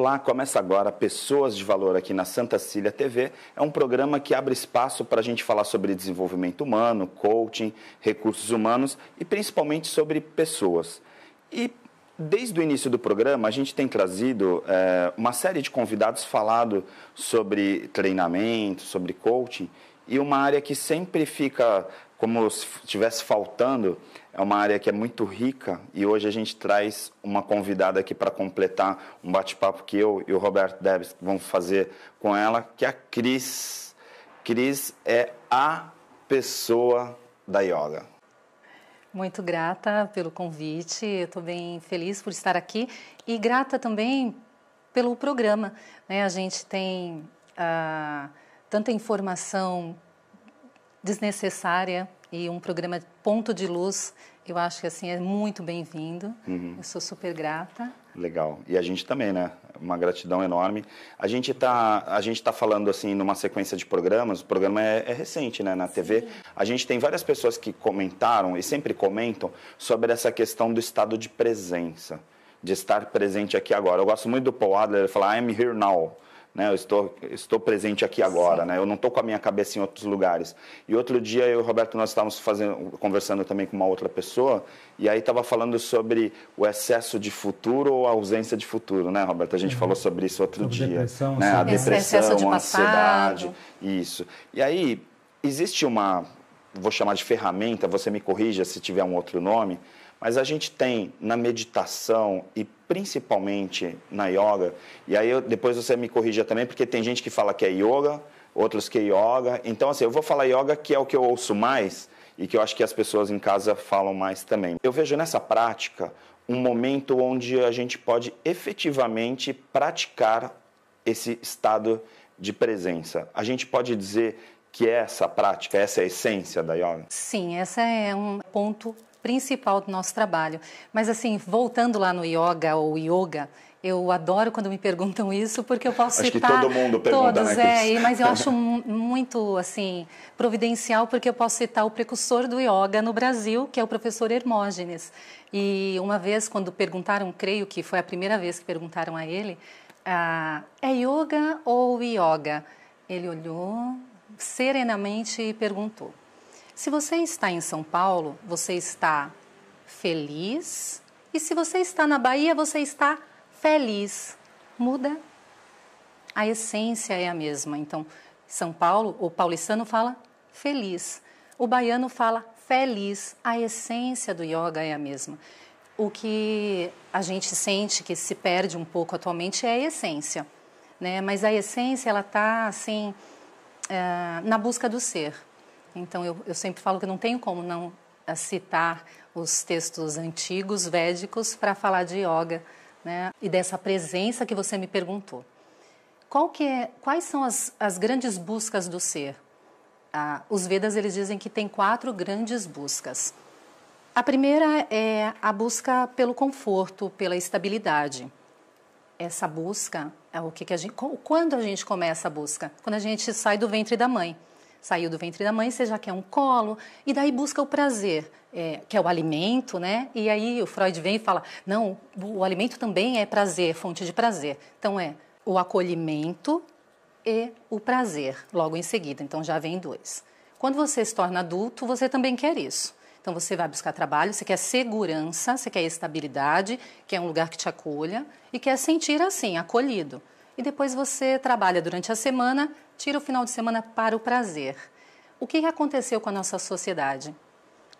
Olá, começa agora Pessoas de Valor aqui na Santa Cília TV. É um programa que abre espaço para a gente falar sobre desenvolvimento humano, coaching, recursos humanos e principalmente sobre pessoas. E desde o início do programa, a gente tem trazido uma série de convidados falando sobre treinamento, sobre coaching, e uma área que sempre fica como se estivesse faltando, é uma área que é muito rica, e hoje a gente traz uma convidada aqui para completar um bate-papo que eu e o Roberto Debs vamos fazer com ela, que é a Cris. Cris é a pessoa da yoga. Muito grata pelo convite, eu estou bem feliz por estar aqui e grata também pelo programa, né? A gente tem tanta informação desnecessária e um programa ponto de luz, eu acho que assim é muito bem-vindo. Eu sou super grata. Legal. E a gente também, né? Uma gratidão enorme. A gente tá falando assim numa sequência de programas. O programa é recente, né? Na TV. Sim. A gente tem várias pessoas que comentaram e sempre comentam sobre essa questão do estado de presença, de estar presente aqui agora. Eu gosto muito do Paul Adler, ele fala I'm here now. Né, eu estou presente aqui agora, né? Eu não estou com a minha cabeça em outros lugares. E outro dia eu e o Roberto, nós estávamos conversando também com uma outra pessoa, e aí estava falando sobre o excesso de futuro ou a ausência de futuro, né, Roberto? A gente falou sobre isso outro dia. Depressão, né? A depressão, de a ansiedade, passado. isso. E aí, existe vou chamar de ferramenta, você me corrija se tiver um outro nome, mas a gente tem na meditação e principalmente na yoga, e aí depois você me corrija também, porque tem gente que fala que é yoga, outros que é yoga. Então, assim, eu vou falar yoga, que é o que eu ouço mais e que eu acho que as pessoas em casa falam mais também. Eu vejo nessa prática um momento onde a gente pode efetivamente praticar esse estado de presença. A gente pode dizer que essa prática, essa é a essência da yoga? Sim, esse é um ponto principal do nosso trabalho. Mas assim, voltando lá no yoga ou yoga, eu adoro quando me perguntam isso, porque eu posso acho citar... Acho que todo mundo pergunta, todos, né, mas eu acho muito, assim, providencial, porque eu posso citar o precursor do yoga no Brasil, que é o professor Hermógenes. E uma vez, quando perguntaram, creio que foi a primeira vez que perguntaram a ele, é yoga ou yoga? Ele olhou serenamente e perguntou: se você está em São Paulo, você está feliz? E se você está na Bahia, você está feliz? Muda? A essência é a mesma. Então, São Paulo, o paulistano fala feliz. O baiano fala feliz. A essência do yoga é a mesma. O que a gente sente que se perde um pouco atualmente é a essência, né? Mas a essência, ela está, assim, na busca do ser. Então, eu sempre falo que não tenho como não citar os textos antigos, védicos, para falar de yoga, né? E dessa presença que você me perguntou. Quais são as grandes buscas do ser? Os Vedas, eles dizem que tem 4 grandes buscas. A primeira é a busca pelo conforto, pela estabilidade. Essa busca é o que a gente... Quando a gente começa a busca? Quando a gente sai do ventre da mãe. Saiu do ventre da mãe, você já quer um colo, e daí busca o prazer, que é o alimento, né? E aí o Freud vem e fala, não, o alimento também é prazer, fonte de prazer. Então é o acolhimento e o prazer, logo em seguida. Então já vem 2. Quando você se torna adulto, você também quer isso. Então você vai buscar trabalho, você quer segurança, você quer estabilidade, quer um lugar que te acolha e quer sentir assim, acolhido. E depois você trabalha durante a semana, tira o final de semana para o prazer. O que aconteceu com a nossa sociedade?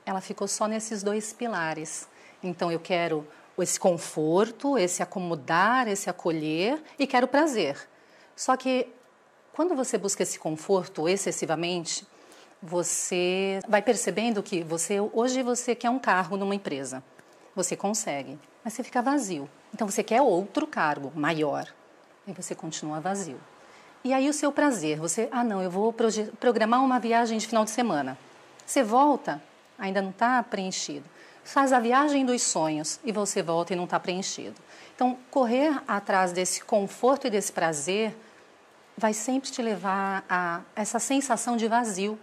Ela ficou só nesses 2 pilares. Então, eu quero esse conforto, esse acomodar, esse acolher e quero prazer. Só que, quando você busca esse conforto excessivamente, você vai percebendo que hoje você quer um cargo numa empresa. Você consegue, mas você fica vazio. Então, você quer outro cargo maior. E você continua vazio. E aí o seu prazer, não, eu vou programar uma viagem de final de semana. Você volta, ainda não está preenchido. Faz a viagem dos sonhos e você volta e não está preenchido. Então, correr atrás desse conforto e desse prazer vai sempre te levar a essa sensação de vazio.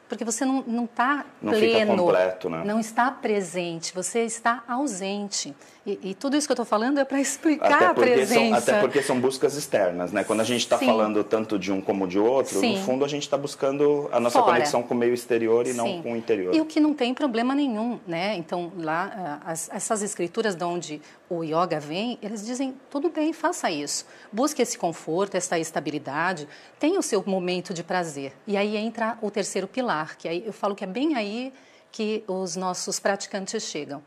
Porque você não está Não pleno, fica completo, né? não está presente, você está ausente. E tudo isso que eu estou falando é para explicar a presença. Até porque são buscas externas, né? Quando a gente está falando tanto de um como de outro, no fundo a gente está buscando a nossa conexão com o meio exterior e não com o interior. E o que não tem problema nenhum, né? Então, lá, essas escrituras de onde o yoga vem, eles dizem, tudo bem, faça isso. Busque esse conforto, essa estabilidade, tenha o seu momento de prazer. E aí entra o terceiro pilar, que aí eu falo que é bem aí que os nossos praticantes chegam.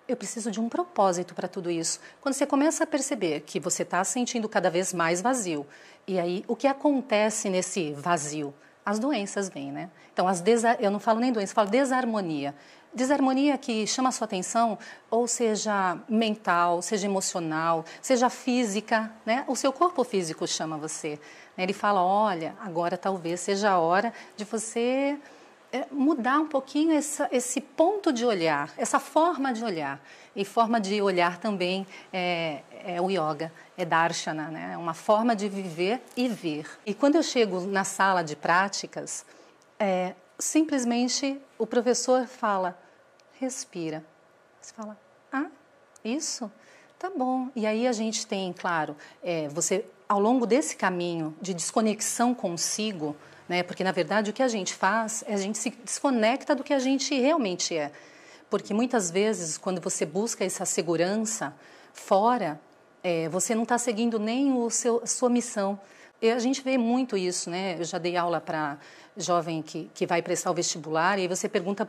Eu preciso de um propósito para tudo isso. Quando você começa a perceber que você está sentindo cada vez mais vazio, e aí o que acontece nesse vazio? As doenças vêm, né? Então, eu não falo nem doença, eu falo desarmonia. Desarmonia que chama a sua atenção, ou seja mental, seja emocional, seja física, né? O seu corpo físico chama você. Ele fala, olha, agora talvez seja a hora de você mudar um pouquinho esse ponto de olhar, essa forma de olhar. E forma de olhar também é o yoga, é darshana, né? É uma forma de viver e ver. E quando eu chego na sala de práticas, simplesmente o professor fala, respira. Você fala, isso? Tá bom. E aí a gente tem, claro, você, ao longo desse caminho de desconexão consigo, né? Porque, na verdade, o que a gente faz é a gente se desconecta do que a gente realmente é. Porque, muitas vezes, quando você busca essa segurança fora, você não está seguindo nem a sua missão. E a gente vê muito isso, né? Eu já dei aula para jovem que vai prestar o vestibular e aí você pergunta,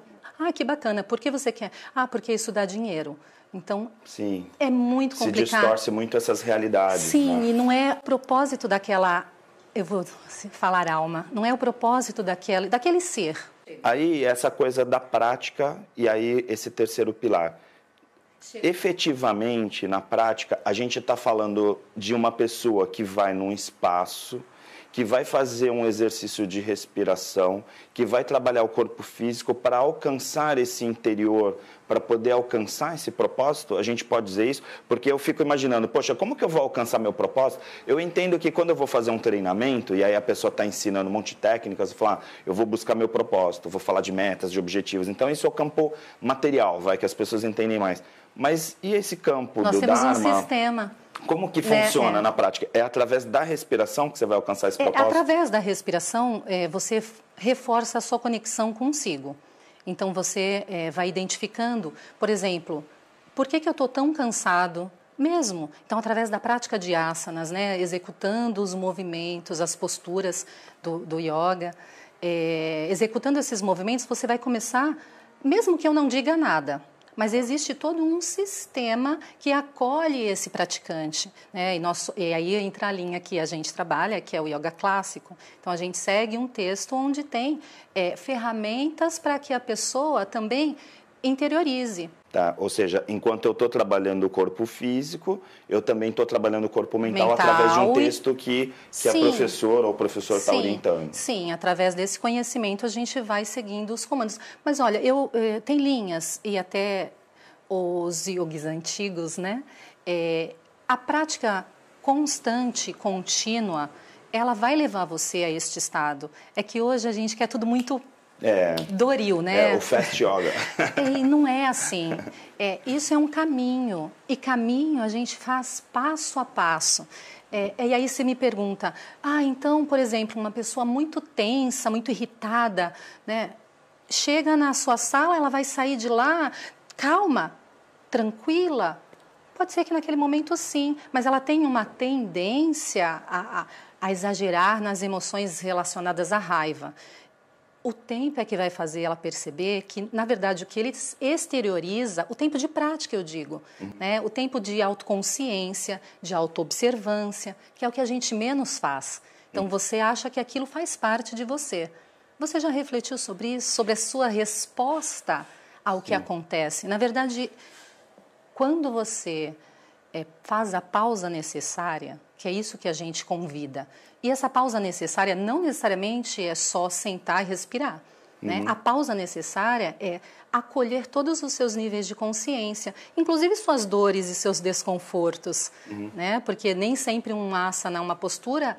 que bacana, por que você quer? Porque isso dá dinheiro. Então, sim, é muito complicado. Se distorce muito essas realidades. Sim, né? E não é propósito daquela... Eu vou falar alma, não é o propósito daquele ser. Aí, essa coisa da prática e aí esse terceiro pilar. Efetivamente, na prática, a gente está falando de uma pessoa que vai num espaço, que vai fazer um exercício de respiração, que vai trabalhar o corpo físico para alcançar esse interior, para poder alcançar esse propósito. A gente pode dizer isso, porque eu fico imaginando, poxa, como que eu vou alcançar meu propósito? Eu entendo que quando eu vou fazer um treinamento, e aí a pessoa está ensinando um monte de técnicas, eu falo, eu vou buscar meu propósito, vou falar de metas, de objetivos. Então, isso é o campo material, que as pessoas entendem mais. Mas e esse campo do Dharma? Nós temos um sistema. Como que funciona na prática? É através da respiração que você vai alcançar esse propósito? Através da respiração, você reforça a sua conexão consigo. Então, você vai identificando, por exemplo, por que eu estou tão cansado mesmo? Então, através da prática de asanas, né, executando os movimentos, as posturas do yoga, executando esses movimentos, você vai começar, mesmo que eu não diga nada, mas existe todo um sistema que acolhe esse praticante, né? E aí entra a linha que a gente trabalha, que é o yoga clássico. Então, a gente segue um texto onde tem ferramentas para que a pessoa também interiorize. Tá, ou seja, enquanto eu estou trabalhando o corpo físico, eu também estou trabalhando o corpo mental através de um texto que a professora ou o professor está orientando. Sim, através desse conhecimento a gente vai seguindo os comandos. Mas olha, tem linhas e até os yogis antigos, né? A prática constante, contínua, ela vai levar você a este estado. É que hoje a gente quer tudo muito... doril, né? O fast yoga. E não é assim. Isso é um caminho. E caminho a gente faz passo a passo. E aí você me pergunta, então, por exemplo, uma pessoa muito tensa, muito irritada, né? Chega na sua sala, ela vai sair de lá, calma, tranquila. Pode ser que naquele momento sim, mas ela tem uma tendência a exagerar nas emoções relacionadas à raiva. O tempo é que vai fazer ela perceber que, na verdade, o que ele exterioriza, o tempo de prática, eu digo, né? O tempo de autoconsciência, de autoobservância, que é o que a gente menos faz. Então, você acha que aquilo faz parte de você. Você já refletiu sobre isso, sobre a sua resposta ao que acontece? Na verdade, quando você faz a pausa necessária, que é isso que a gente convida, e essa pausa necessária não necessariamente é só sentar e respirar. Né? A pausa necessária é acolher todos os seus níveis de consciência, inclusive suas dores e seus desconfortos, né? Porque nem sempre um asana, uma postura,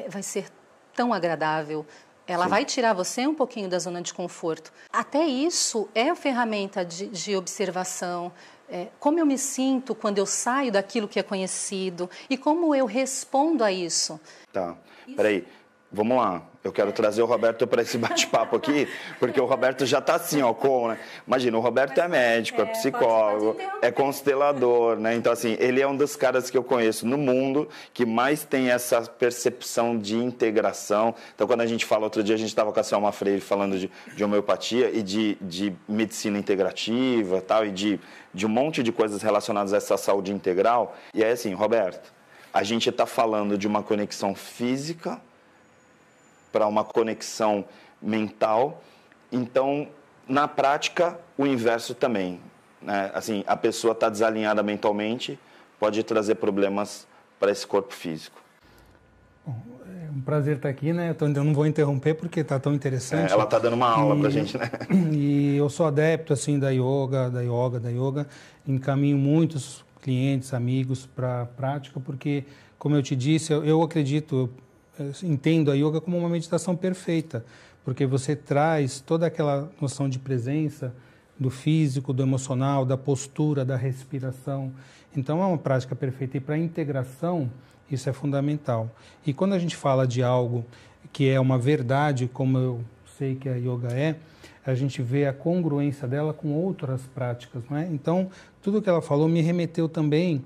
vai ser tão agradável. Ela vai tirar você um pouquinho da zona de conforto. Até isso é a ferramenta de observação. Como eu me sinto quando eu saio daquilo que é conhecido e como eu respondo a isso. Tá, peraí. Vamos lá, eu quero trazer o Roberto para esse bate-papo aqui, porque o Roberto já está assim, ó, né? Imagina, o Roberto é médico, é psicólogo, é constelador, né? Então, assim, ele é um dos caras que eu conheço no mundo que mais tem essa percepção de integração. Então, quando a gente fala, outro dia a gente estava com a Selma Freire falando de homeopatia e de medicina integrativa, tal, e de um monte de coisas relacionadas a essa saúde integral. E aí, assim, Roberto, a gente está falando de uma conexão física para uma conexão mental. Então, na prática, o inverso também, né? Assim, a pessoa está desalinhada mentalmente, pode trazer problemas para esse corpo físico. Bom, é um prazer estar aqui, né? Eu não vou interromper porque está tão interessante. Ela está dando uma aula para a gente, né? E eu sou adepto, assim, da yoga. Encaminho muitos clientes, amigos para a prática, porque, como eu te disse, eu acredito... Eu entendo a yoga como uma meditação perfeita, porque você traz toda aquela noção de presença do físico, do emocional, da postura, da respiração. Então, é uma prática perfeita. E para a integração, isso é fundamental. E quando a gente fala de algo que é uma verdade, como eu sei que a yoga é, a gente vê a congruência dela com outras práticas, não é? Então, tudo que ela falou me remeteu também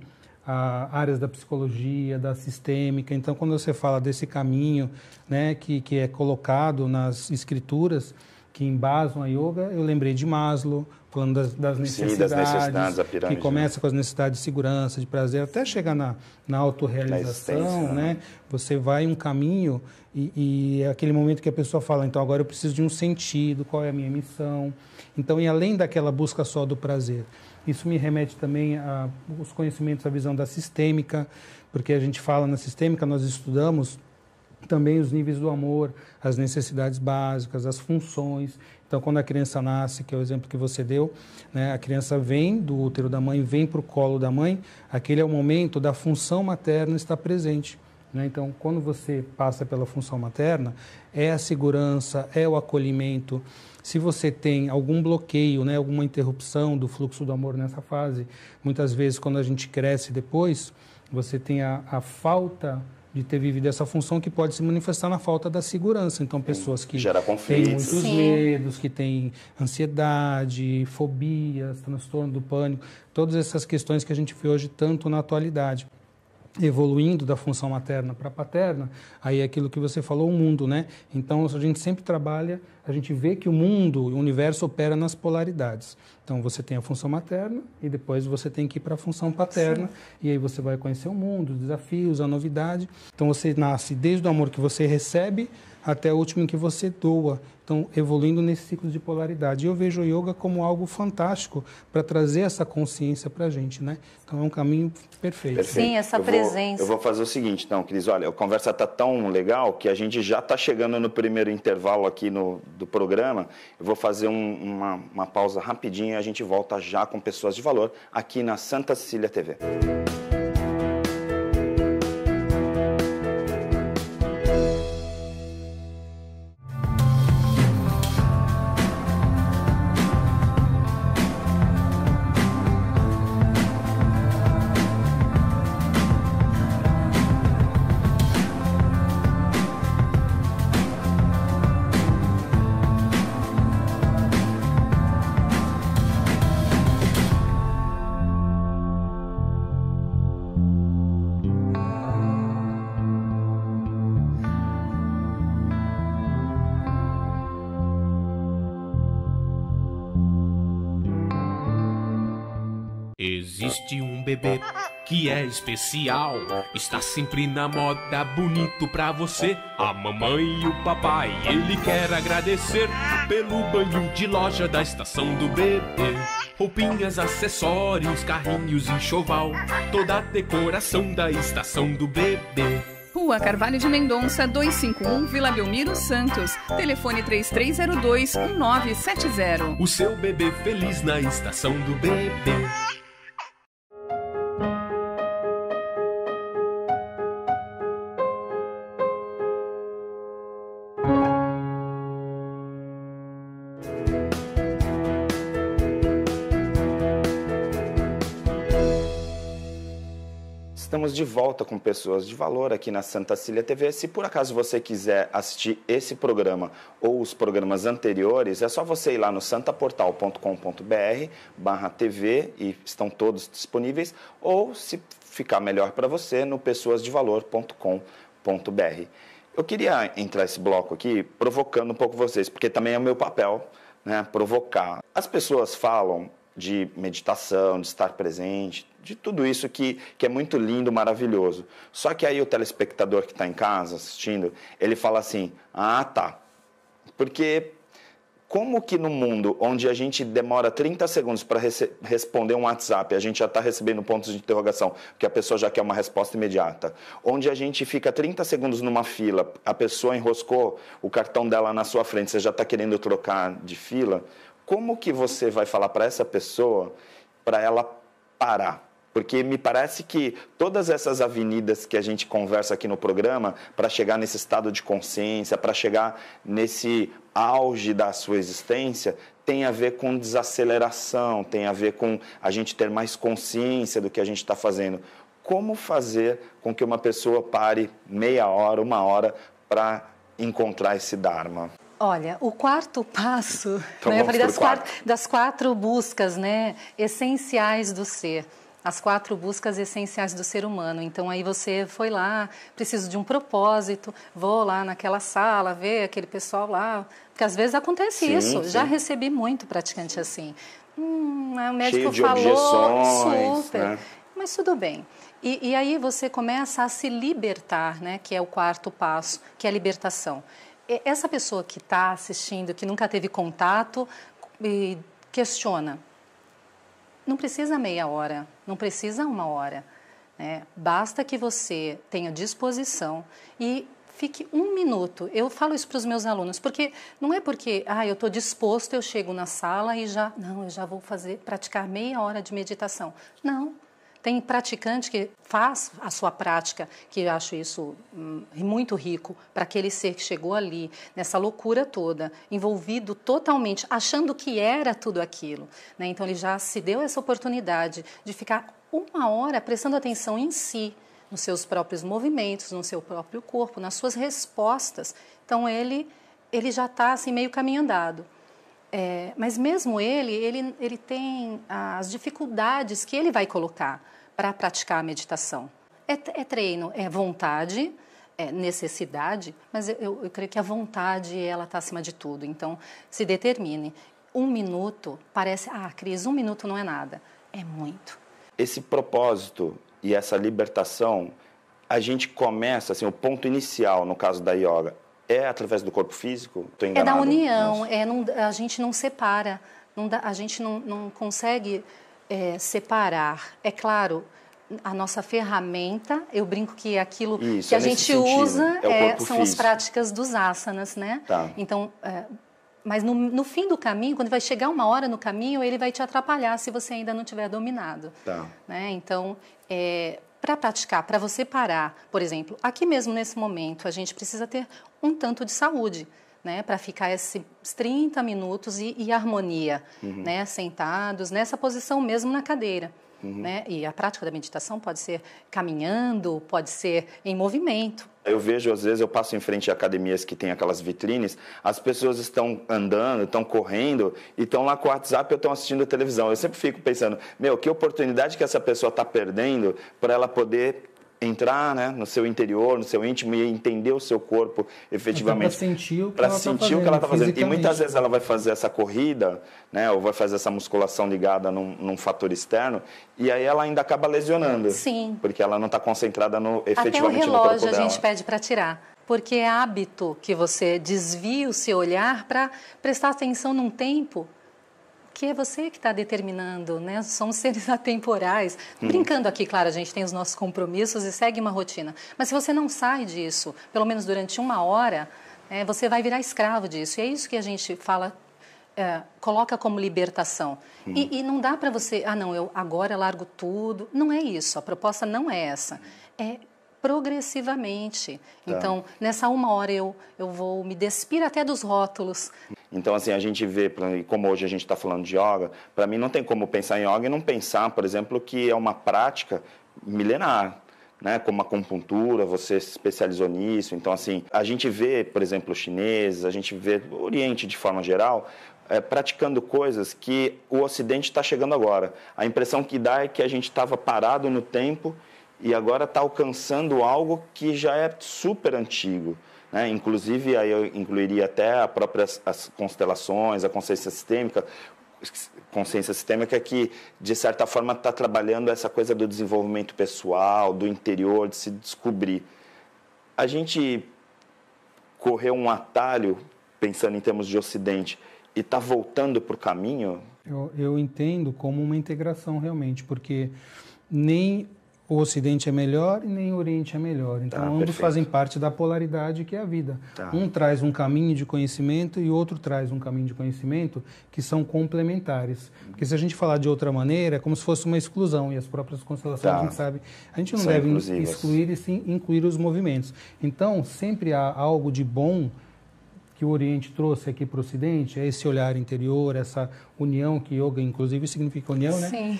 a áreas da psicologia, da sistêmica. Então, quando você fala desse caminho, né, que é colocado nas escrituras que embasam a yoga, eu lembrei de Maslow, falando das necessidades, sim, das necessidades, a pirâmide, que começa, né, com as necessidades de segurança, de prazer, até chegar na autorrealização, né? Você vai um caminho e é aquele momento que a pessoa fala, então agora eu preciso de um sentido, qual é a minha missão? Então, e além daquela busca só do prazer, isso me remete também aos conhecimentos, à visão da sistêmica, porque a gente fala na sistêmica, nós estudamos também os níveis do amor, as necessidades básicas, as funções. Então, quando a criança nasce, que é o exemplo que você deu, né, a criança vem do útero da mãe, vem para o colo da mãe, aquele é o momento da função materna estar presente. Né? Então, quando você passa pela função materna, é a segurança, é o acolhimento. Se você tem algum bloqueio, né, alguma interrupção do fluxo do amor nessa fase, muitas vezes quando a gente cresce depois, você tem a falta de ter vivido essa função que pode se manifestar na falta da segurança. Então, pessoas que têm muitos medos, que têm ansiedade, fobias, transtorno do pânico, todas essas questões que a gente vê hoje tanto na atualidade. Evoluindo da função materna para paterna, aí é aquilo que você falou, o mundo, né? Então, a gente sempre trabalha, a gente vê que o mundo, o universo opera nas polaridades. Então, você tem a função materna e depois você tem que ir para a função paterna. Sim. E aí você vai conhecer o mundo, os desafios, a novidade. Então, você nasce desde o amor que você recebe até o último em que você doa. Então, evoluindo nesse ciclo de polaridade. E eu vejo o yoga como algo fantástico para trazer essa consciência para a gente, né? Então, é um caminho perfeito. Sim, essa presença. Eu vou fazer o seguinte, então, Cris, olha, a conversa está tão legal que a gente já está chegando no primeiro intervalo aqui do programa. Eu vou fazer uma pausa rapidinho e a gente volta já com Pessoas de Valor aqui na Santa Cecília TV. Existe um bebê que é especial, está sempre na moda, bonito pra você. A mamãe e o papai, ele quer agradecer pelo banho de loja da estação do bebê. Roupinhas, acessórios, carrinhos, enxoval, toda a decoração da estação do bebê. Rua Carvalho de Mendonça, 251, Vila Belmiro, Santos. Telefone 3302-1970. O seu bebê feliz na estação do bebê. Estamos de volta com Pessoas de Valor aqui na Santa Cília TV. Se por acaso você quiser assistir esse programa ou os programas anteriores, é só você ir lá no santaportal.com.br/TV e estão todos disponíveis, ou se ficar melhor para você, no pessoasdevalor.com.br. Eu queria entrar esse bloco aqui provocando um pouco vocês, porque também é o meu papel, né, provocar. As pessoas falam de meditação, de estar presente, de tudo isso que é muito lindo, maravilhoso. Só que aí o telespectador que está em casa assistindo, ele fala assim, ah, tá, porque como que no mundo onde a gente demora 30 segundos para responder um WhatsApp, a gente já está recebendo pontos de interrogação, porque a pessoa já quer uma resposta imediata, onde a gente fica 30 segundos numa fila, a pessoa enroscou o cartão dela na sua frente, você já está querendo trocar de fila, como que você vai falar para essa pessoa, para ela parar? Porque me parece que todas essas avenidas que a gente conversa aqui no programa, para chegar nesse estado de consciência, para chegar nesse auge da sua existência, tem a ver com desaceleração, tem a ver com a gente ter mais consciência do que a gente está fazendo. Como fazer com que uma pessoa pare meia hora, uma hora, para encontrar esse Dharma? Olha, o quarto passo, Então, né, eu falei das quatro buscas, né, essenciais do ser. As 4 buscas essenciais do ser humano. Então, aí você foi lá, preciso de um propósito, vou lá naquela sala, ver aquele pessoal lá. Porque às vezes acontece isso. Sim. Já recebi muito praticante assim. O médico Cheio de falou, objeções, super. né? Mas tudo bem. E aí você começa a se libertar, né? Que é o quarto passo, que é a libertação. Essa pessoa que está assistindo, que nunca teve contato, questiona. Não precisa meia hora, não precisa uma hora, né? Basta que você tenha disposição e fique 1 minuto. Eu falo isso para os meus alunos, porque não é porque eu estou disposto, eu chego na sala e eu já vou praticar meia hora de meditação. Não. Tem praticante que faz a sua prática, que eu acho isso muito rico, para aquele ser que chegou ali, nessa loucura toda, envolvido totalmente, achando que era tudo aquilo, né? Então, ele já se deu essa oportunidade de ficar 1 hora prestando atenção em si, nos seus próprios movimentos, no seu próprio corpo, nas suas respostas. Então, ele já está assim, meio caminho andado. Mas mesmo ele tem as dificuldades que ele vai colocar para praticar a meditação. É treino, é vontade, é necessidade, mas eu creio que a vontade ela está acima de tudo. Então, se determine. 1 minuto parece, Cris, 1 minuto não é nada. É muito. Esse propósito e essa libertação, a gente começa, assim, o ponto inicial, no caso da yoga, é através do corpo físico? Estou enganado? É da união, a gente não separa, a gente não consegue separar. É claro, a nossa ferramenta, eu brinco que aquilo que a gente usa são as práticas dos asanas, né? Tá. Então, mas no fim do caminho, quando vai chegar uma hora no caminho, ele vai te atrapalhar se você ainda não tiver dominado. Tá. Né? Então, para praticar, para você parar, por exemplo, aqui mesmo nesse momento, a gente precisa ter um tanto de saúde, né, para ficar esses 30 minutos e harmonia, né, sentados, nessa posição mesmo na cadeira. Né? E a prática da meditação pode ser caminhando, pode ser em movimento. Eu vejo, às vezes, eu passo em frente a academias que tem aquelas vitrines, as pessoas estão andando, estão correndo e estão lá com o WhatsApp ou estão assistindo a televisão. Eu sempre fico pensando, que oportunidade que essa pessoa está perdendo para ela poder entrar, né, no seu interior, no seu íntimo e entender o seu corpo efetivamente. Para sentir o que ela está fazendo. E muitas vezes ela vai fazer essa corrida, né, ou vai fazer essa musculação ligada num fator externo, e aí ela ainda acaba lesionando. Sim. Porque ela não está concentrada efetivamente no corpo dela. Até o relógio a gente pede para tirar. Porque é hábito que você desvia o seu olhar para prestar atenção num tempo que é você que está determinando, né? Somos seres atemporais. Brincando aqui, claro, a gente tem os nossos compromissos e segue uma rotina. Mas se você não sai disso, pelo menos durante 1 hora, você vai virar escravo disso. E é isso que a gente fala, coloca como libertação. E não dá para você, eu agora largo tudo. Não é isso, a proposta não é essa. É progressivamente. Tá. Então, nessa 1 hora eu vou me despir até dos rótulos. Então, assim, a gente vê, como hoje a gente está falando de yoga, para mim não tem como pensar em yoga e não pensar, por exemplo, que é uma prática milenar. né, como acupuntura, você se especializou nisso. Então, assim, a gente vê, por exemplo, os chineses, a gente vê o Oriente de forma geral, praticando coisas que o Ocidente está chegando agora. A impressão que dá é que a gente estava parado no tempo e agora está alcançando algo que já é super antigo, né? Inclusive, aí eu incluiria até as constelações, a consciência sistêmica que, de certa forma, está trabalhando essa coisa do desenvolvimento pessoal, do interior, de se descobrir. A gente correu um atalho, pensando em termos de Ocidente, e está voltando para o caminho? Eu entendo como uma integração realmente, porque nem o Ocidente é melhor e nem o Oriente é melhor. Então, ambos fazem parte da polaridade que é a vida. Um traz um caminho de conhecimento e outro traz um caminho de conhecimento que são complementares. Porque se a gente falar de outra maneira, é como se fosse uma exclusão. E as próprias constelações, a gente sabe, a gente não deve excluir e sim incluir os movimentos. Então, sempre há algo de bom que o Oriente trouxe aqui para o Ocidente, é esse olhar interior, essa união que yoga, inclusive, significa união, né? Sim.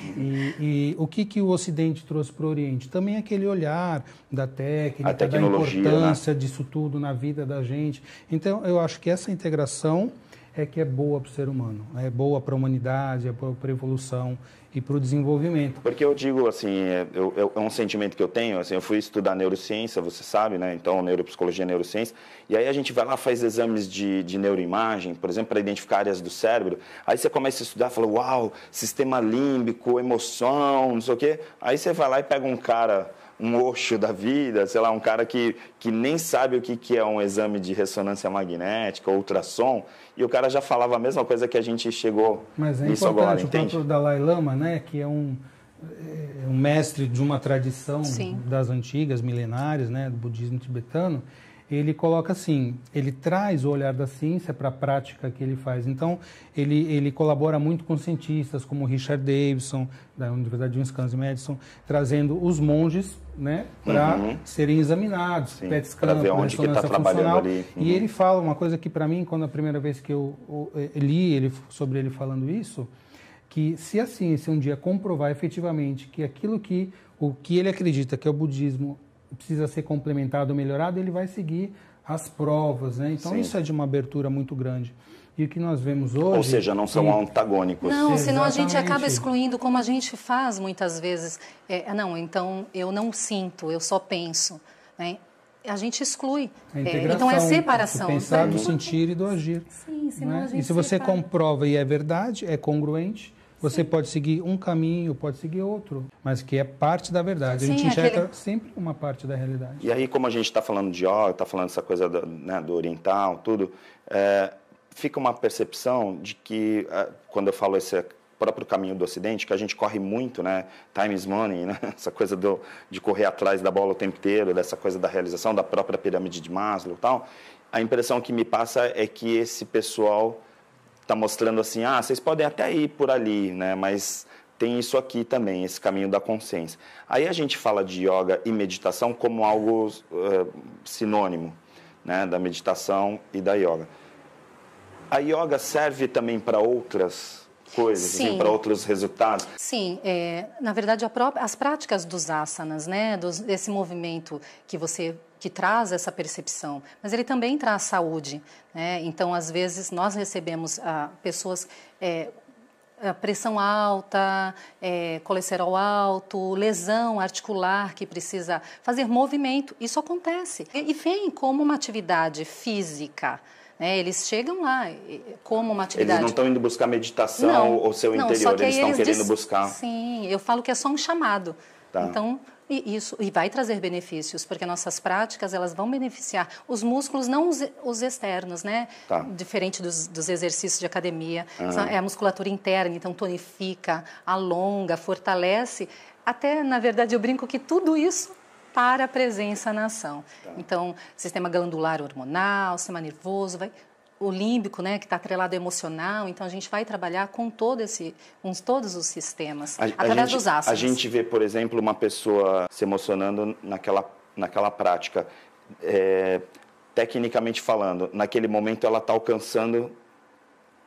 E o que o Ocidente trouxe para o Oriente? Também aquele olhar da técnica, da importância, né, disso tudo na vida da gente. Então, eu acho que essa integração é que é boa para o ser humano, é boa para a humanidade, é boa para a evolução e para o desenvolvimento. Porque eu digo assim, é um sentimento que eu tenho, assim, eu fui estudar neurociência, você sabe, né? Então, neuropsicologia e neurociência, e aí a gente vai lá, faz exames de neuroimagem, por exemplo, para identificar áreas do cérebro, aí você começa a estudar, fala, uau, sistema límbico, emoção, não sei o quê, aí você vai lá e pega um cara, um Osho da vida, sei lá, um cara que nem sabe o que é um exame de ressonância magnética, ultrassom, e o cara já falava a mesma coisa que a gente chegou nisso agora, entende? Mas é importante, o próprio Dalai Lama, né, que é um mestre de uma tradição das antigas, milenares, né, do budismo tibetano, ele coloca assim, ele traz o olhar da ciência para a prática que ele faz. Então, ele colabora muito com cientistas como Richard Davidson, da Universidade de Wisconsin-Madison, trazendo os monges, né, para serem examinados, PET scan, ressonância funcional. Ali. E ele fala uma coisa que, para mim, quando a primeira vez que eu li sobre ele falando isso, que se a ciência um dia comprovar efetivamente que o que ele acredita que é o budismo precisa ser complementado ou melhorado, ele vai seguir as provas, né? Então, isso é de uma abertura muito grande. E o que nós vemos hoje... Ou seja, não são antagônicos. Não, senão a gente acaba excluindo, como a gente faz muitas vezes. Não, então eu não sinto, eu só penso, né? A gente exclui. Então é separação. Do pensar, do sentir e do agir. Sim, senão a gente E se você comprova e é verdade, é congruente, você pode seguir um caminho, pode seguir outro, mas que é parte da verdade. Sim, a gente enxerga sempre uma parte da realidade. E aí, como a gente está falando de yoga, está falando dessa coisa do oriental, tudo, fica uma percepção de que, quando eu falo esse próprio caminho do Ocidente, que a gente corre muito, né? Time is money, né? Essa coisa de correr atrás da bola o tempo inteiro, dessa coisa da realização da própria pirâmide de Maslow e tal. A impressão que me passa é que esse pessoal está mostrando assim, vocês podem até ir por ali, né? Mas tem isso aqui também, esse caminho da consciência. Aí a gente fala de yoga e meditação como algo sinônimo, né? Da meditação e da yoga. A yoga serve também para outras coisas, assim, para outros resultados? Sim, na verdade as práticas dos asanas, né? Desse movimento que traz essa percepção, mas ele também traz saúde, né? Então, às vezes, nós recebemos pessoas pressão alta, colesterol alto, lesão articular que precisa fazer movimento. Isso acontece. E vem como uma atividade física. Eles chegam lá como uma atividade. Eles não estão indo buscar meditação ou seu interior, eles estão querendo buscar. Sim, eu falo que é só um chamado. Tá. Então, e vai trazer benefícios, porque nossas práticas elas vão beneficiar os músculos, não os externos, né? Tá. Diferente dos exercícios de academia. É a musculatura interna, então tonifica, alonga, fortalece. Até, na verdade, eu brinco que tudo isso para a presença na ação. Tá. Então, sistema glandular hormonal, sistema nervoso, o límbico, né, que está atrelado ao emocional. Então, a gente vai trabalhar com todos os sistemas, através dos asanas. A gente vê, por exemplo, uma pessoa se emocionando naquela prática. Tecnicamente falando, naquele momento ela está alcançando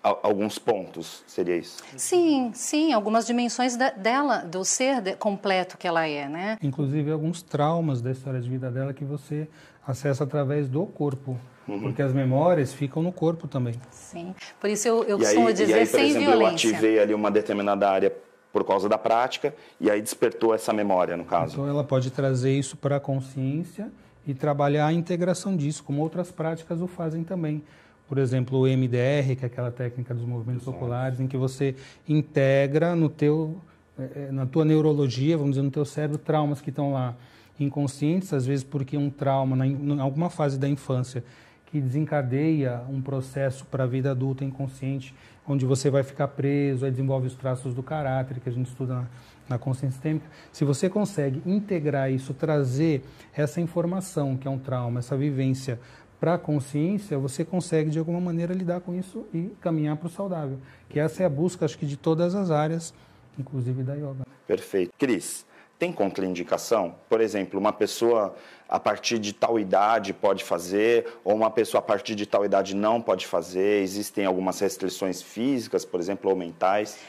alguns pontos, seria isso? Sim, algumas dimensões dela, do ser completo que ela é, né? Inclusive alguns traumas da história de vida dela que você acessa através do corpo, porque as memórias ficam no corpo também. Sim, por isso eu costumo dizer sem violência. Eu ativei ali uma determinada área por causa da prática e aí despertou essa memória, no caso. Então ela pode trazer isso para a consciência e trabalhar a integração disso, como outras práticas o fazem também. Por exemplo, o MDR, que é aquela técnica dos movimentos oculares, em que você integra na tua neurologia, vamos dizer, no teu cérebro, traumas que estão lá inconscientes, às vezes porque um trauma em alguma fase da infância que desencadeia um processo para a vida adulta inconsciente, onde você vai ficar preso, aí desenvolve os traços do caráter, que a gente estuda na consciência sistêmica. Se você consegue integrar isso, trazer essa informação, que é um trauma, essa vivência, para a consciência, você consegue, de alguma maneira, lidar com isso e caminhar para o saudável. Que essa é a busca, acho que, de todas as áreas, inclusive da yoga. Perfeito. Cris, tem contraindicação? Por exemplo, uma pessoa a partir de tal idade pode fazer, ou uma pessoa a partir de tal idade não pode fazer? Existem algumas restrições físicas, por exemplo, ou mentais?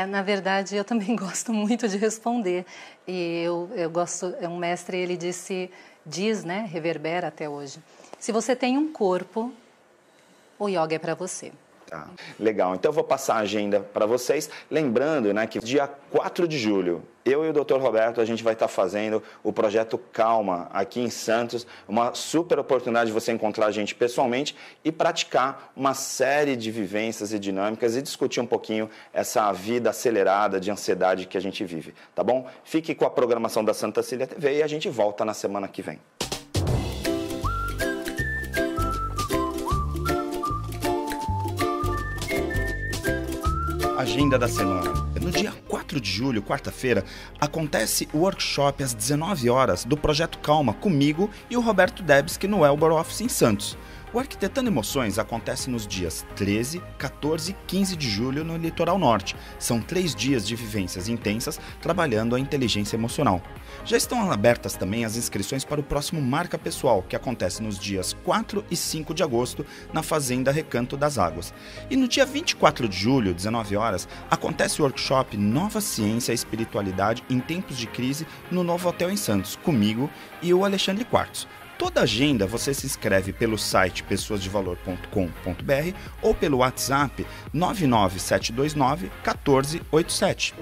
Na verdade, eu também gosto muito de responder. E eu gosto, um mestre, ele diz, né, reverbera até hoje. Se você tem um corpo, o yoga é para você. Tá. Legal, então eu vou passar a agenda para vocês, lembrando, né, que dia 4 de julho, eu e o Dr. Roberto, a gente vai estar fazendo o projeto Calma aqui em Santos, uma super oportunidade de você encontrar a gente pessoalmente e praticar uma série de vivências e dinâmicas e discutir um pouquinho essa vida acelerada de ansiedade que a gente vive, tá bom? Fique com a programação da Santa Cília TV e a gente volta na semana que vem. Agenda da semana. No dia 4 de julho, quarta-feira, acontece o workshop às 19 horas do Projeto Calma comigo e o Roberto Debski no Elbor Office em Santos. O Arquitetando Emoções acontece nos dias 13, 14 e 15 de julho no Litoral Norte. São 3 dias de vivências intensas trabalhando a inteligência emocional. Já estão abertas também as inscrições para o próximo Marca Pessoal, que acontece nos dias 4 e 5 de agosto na Fazenda Recanto das Águas. E no dia 24 de julho, 19 horas, acontece o workshop Nova Ciência e Espiritualidade em Tempos de Crise no Novo Hotel em Santos, comigo e o Alexandre Quartzo. Toda a agenda você se inscreve pelo site pessoasdevalor.com.br ou pelo WhatsApp 99729 1487.